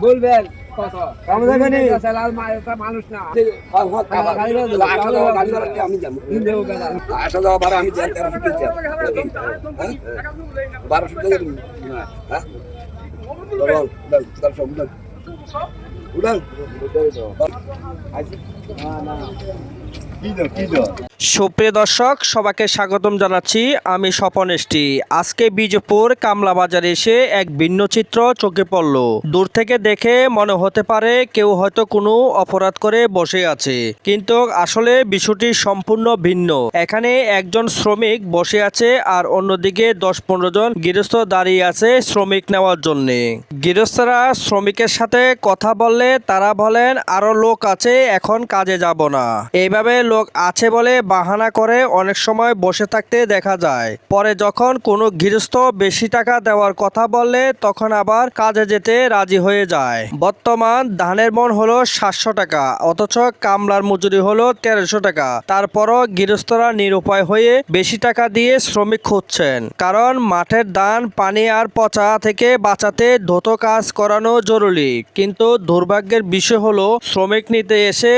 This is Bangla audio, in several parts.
বলবেন মানুষ না আসা যাওয়া ভাড়া আমি 1200 সুপ্রিয় দর্শক, সবাইকে স্বাগতম জানাচ্ছি। আমি স্বপন এসটি। আজকে বিজেপুর কামলা বাজারে এসে এক ভিন্ন চিত্র চোখে পড়ল। দূর থেকে দেখে মনে হতে পারে কেউ হয়তো কোনো অপরাধ করে বসে আছে, কিন্তু আসলে বিষয়টি সম্পূর্ণ ভিন্ন। এখানে একজন শ্রমিক বসে আছে আর অন্যদিকে 10-15 জন গৃহস্থ দাঁড়িয়ে আছে শ্রমিক নেওয়ার জন্য। গৃহস্থরা শ্রমিকের সাথে কথা বললে তারা বলেন আরো লোক আছে, এখন কাজে যাব না। এইভাবে লোক আছে বলে বাহানা করে অনেক সময় বসে থাকতে দেখা যায়। পরে যখন কোনো গৃহস্থ বেশি টাকা দেওয়ার কথা বললে তখন আবার কাজে যেতে রাজি হয়ে যায়। বর্তমান ধানের মন হলো 700 টাকা, অথচ কামলার মজুরি হলো 1300 টাকা। তারপরও গৃহস্থরা নিরুপায় হয়ে বেশি টাকা দিয়ে শ্রমিক খুঁজছেন, কারণ মাঠের ধান পানি আর পচা থেকে বাঁচাতে দ্রুত কাজ করানো জরুরি। কিন্তু দুর্ভাগ্যের বিষয় হলো শ্রমিক নিতে এসে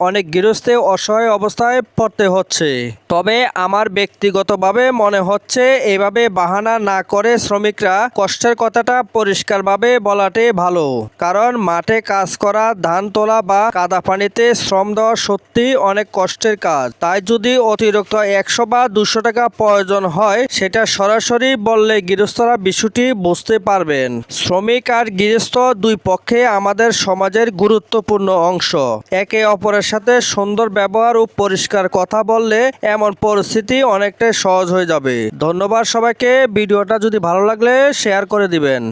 অনেক গৃহস্থে অসহায় অবস্থায় পড়তে হচ্ছে। তবে আমার ব্যক্তিগতভাবে মনে হচ্ছে এভাবে বাহানা না করে শ্রমিকরা কষ্টের কথাটা পরিষ্কারভাবে বলাটাই ভালো, কারণ মাঠে কাজ করা, ধান তোলা বা কাদা পানিতে শ্রম দেওয়া সত্যি অনেক কষ্টের কাজ। তাই যদি অতিরিক্ত 100 বা 200 টাকা প্রয়োজন হয় সেটা সরাসরি বললে গৃহস্থরা বিষয়টি বুঝতে পারবেন। শ্রমিক আর গৃহস্থ দুই পক্ষে আমাদের সমাজের গুরুত্বপূর্ণ অংশ। একে অপরের সাথে সুন্দর ব্যবহার ও পরিষ্কার কথা বললে এমন পরিস্থিতি অনেকটাই সহজ হয়ে যাবে। ধন্যবাদ সবাইকে। ভিডিওটা যদি ভালো লাগলে শেয়ার করে দিবেন।